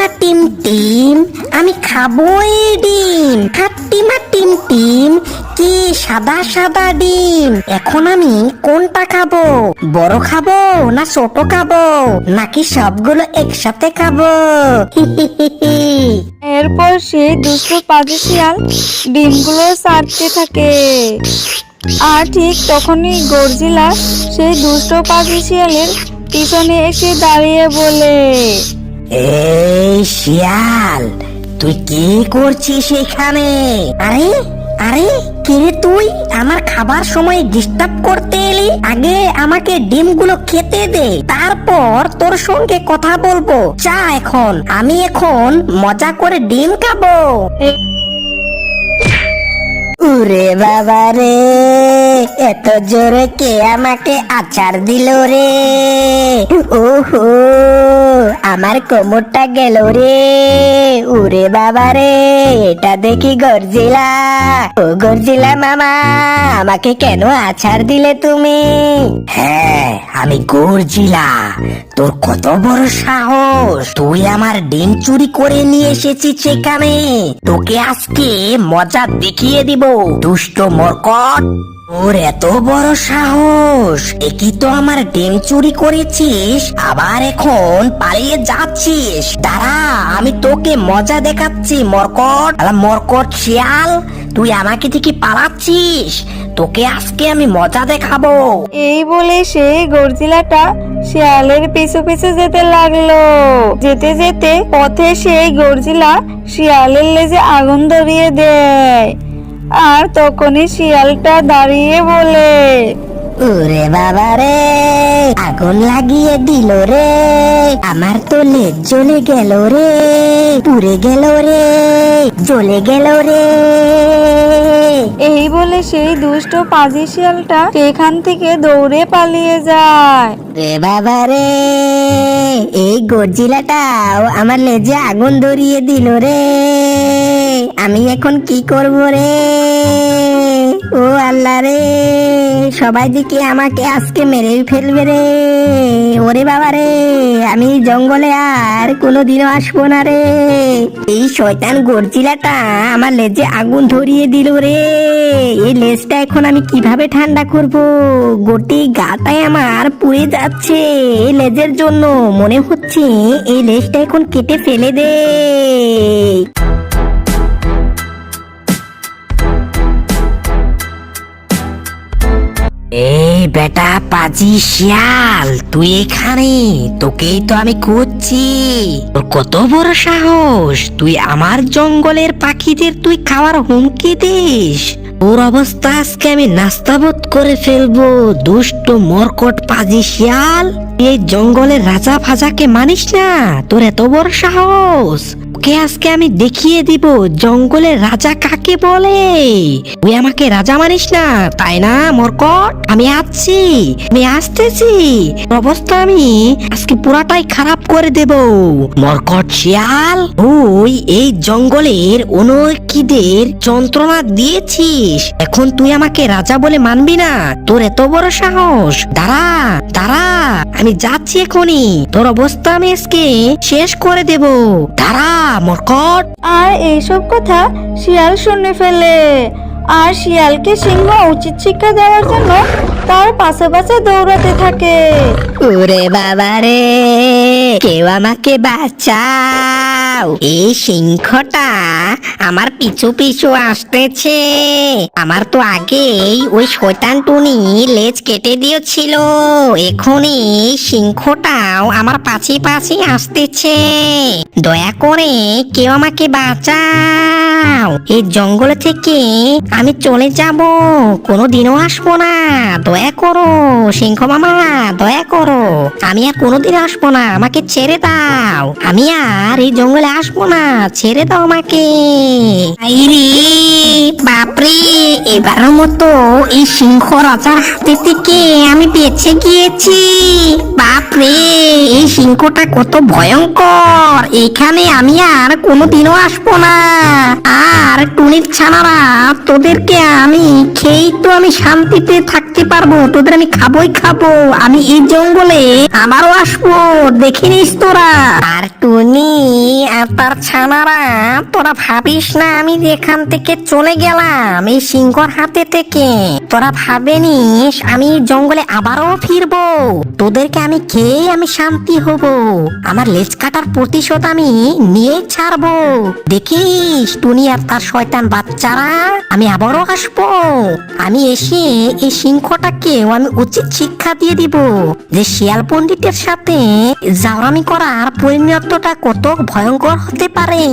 মা team team, আমি খাবো এই ডিম। খাট্টি মা টিম টিম, কি সাদা সাদা ডিম। এখন আমি কোনটা খাবো? বড় খাবো না ছোট খাবো, নাকি সবগুলো একসাথে খাবো? এরপর সেই দুষ্টু পাজি শিয়াল ডিমগুলো ছাড়তে থাকে। আর ঠিক তখনই গর্জিলা সেই দুষ্ট পাজি শিয়ালের পিছনে এসে দাঁড়িয়ে বলে, এই শিয়াল, তুই কি করছিস এখানে? আরে আরে, কে রে তুই? আমার খাবার সময় ডিস্টার্ব করতে এলি? আগে আমাকে ডিমগুলো খেতে দে, তারপর তোর সঙ্গে কথা বলবো। চা, আমি এখন মজা করে ডিম খাবো। উরে বাবা রে, এত জোরে কে আমাকে আছাড় দিল রে? ওহো, আমার কোমরটা গেল রে। উরে বাবা রে, এটা দেখি গর্জিলা। ও গর্জিলা মামা, আমাকে কেন আছাড় দিলে তুমি? হ্যাঁ, আমি গর্জিলা। তোর কত বড় সাহস, তুই আমার ডিম চুরি করে নিয়ে এসেছিস সেখানে। তোকে আজকে মজা দেখিয়ে দিব, দুষ্ট মরকট। তোর এত বড় সাহস, একই তো আমার ডিম চুরি করেছিস, আবার এখন পালিয়ে যাচ্ছিস। দাঁড়া, আমি তোকে মজা দেখাচ্ছি মরকট। মরকট শিয়াল, তুই আমাকে থেকে পালাচ্ছিস, তোকে আজকে আমি মজা দেখাবো। এই বলে সেই গর্জিলাটা শিয়ালের পিছু পিছু যেতে লাগলো। যেতে যেতে পথে সেই গর্জিলা শিয়ালের লেজে আগুন ধরিয়ে দেয়। আর তখনই শিয়ালটা দাঁড়িয়ে বলে, ওরে বাবা রে, আগুন লাগিয়ে দিল রে, আমার তো লেজ জ্বলে গেল রে, পুড়ে গেল রে, জ্বলে গেল রে। এই বলে সেই দুষ্ট পাজি শিয়ালটা সেখান থেকে দৌড়ে পালিয়ে যায়। রে বাবা রে, এই গর্জিলাটাও আমার লেজে আগুন ধরিয়ে দিল রে, আমি এখন কি করব রে? ও আল্লাহ রে, সবাই দিকে আমাকে আজকে মেরে ফেলবে রে। ওরে বাবা রে, আমি জঙ্গলে আর কোনোদিনও আসবো না রে। এই শয়তান গর্জিলাটা আমার লেজে আগুন ধরিয়ে দিল রে। এই লেজটা এখন আমি কিভাবে ঠান্ডা করব? গোটি গাটাই আমার পুড়ে যাচ্ছে এই লেজের জন্য। মনে হচ্ছে এই লেজটা এখন কেটে ফেলে দে। এই বেটা পাজি শিয়াল, তুই এখানে? তোকেই তো আমি খুঁজছি। তোর কত বড় সাহস, তুই আমার জঙ্গলের পাখিদের তুই খাওয়ার হুমকি দিস? তোর অবস্থা আজকে আমি নাস্তাবোধ করে ফেলবো, দুষ্ট মরকট পাজি শিয়াল। এই জঙ্গলের রাজা ফাজাকে মানিস না? তোর এত বড় সাহস, ওকে আজকে আমি দেখিয়ে দিব জঙ্গলের রাজা কাকে বলে। তুই আমাকে রাজা মানিস না তাই না মরকট? আমি আসতেছি। অবস্থা আমি আজকে পুরাটাই খারাপ করে দেব। মরকট শিয়াল, তুই এই জঙ্গলের অনেকদের যন্ত্রণা দিয়েছিস, এখন তুই আমাকে রাজা বলে মানবি না? তোর এত বড় সাহস, দাঁড়া দাঁড়া, আমি যাচ্ছি এখনই, তোর অবস্থা আমি আজকে শেষ করে দেব। দাঁড়া মরকট। আর এইসব কথা শিয়াল শুনে ফেলে। আর শিয়ালকে সিংহ উচিত শিক্ষা দেওয়ার জন্য তার পাশে পাশে দৌড়াতে থাকে। ওরে বাবা রে, কেউ আমাকে বাঁচাও, এই সিংহটা আমার পিছু পিছু আসতেছে। আমার তো আগেই ওই শয়তান টুনি লেজ কেটে দিয়েছিল, এখনই সিংহটাও আমার পাছে পাছে আসতেছে। দয়া করে কেউ আমাকে বাঁচাও, এই জঙ্গল থেকে আমি চলে যাব, কোনোদিনও আসবো না। দয়া করো সিংহ মামা, দয়া করো, আমি আর কোনোদিন আসবো না, আমাকে ছেড়ে দাও, আমি আর এই জঙ্গলে আসবো না, ছেড়ে দাও আমাকে। আইরে বাপরে, এবারের মতো এই সিংহ রাজার হাতে থেকে আমি বেঁচে গিয়েছি। বাপরে, এই সিংহটা কত ভয়ঙ্কর, এখানে আমি আর কোনোদিনও আসবো না। আর টুনির ছানারা, তোদেরকে আমি খেয়েই তো আমি শান্তিতে থাকতে পারবো, তোদের আমি খাবোই খাবো। আমি এই জঙ্গলে আবারও আসবো, দেখে নিস তোরা। আর টুনি আর তার ছানারা, তোরা ভাবিস না আমি এখান থেকে চলে গেলাম এই সিংহর হাতে থেকে। তোরা ভাবেনিস আমি এই জঙ্গলে আবারও ফিরবো, তোদেরকে আমি খেয়ে আমি শান্তি হব। আমার লেজ কাটার প্রতিশোধ আমি নিয়ে ছাড়বো। দেখিস টুনি আর তার শয়তান বাচ্চারা, আমি আবারও আসবো। আমি এসে এই সিংহটাকেও আমি উচিত শিক্ষা দিয়ে দিব যে শিয়াল পণ্ডিতের সাথে জাওরামি করার পরিণতটা কত ভয়ঙ্কর হতে পারে।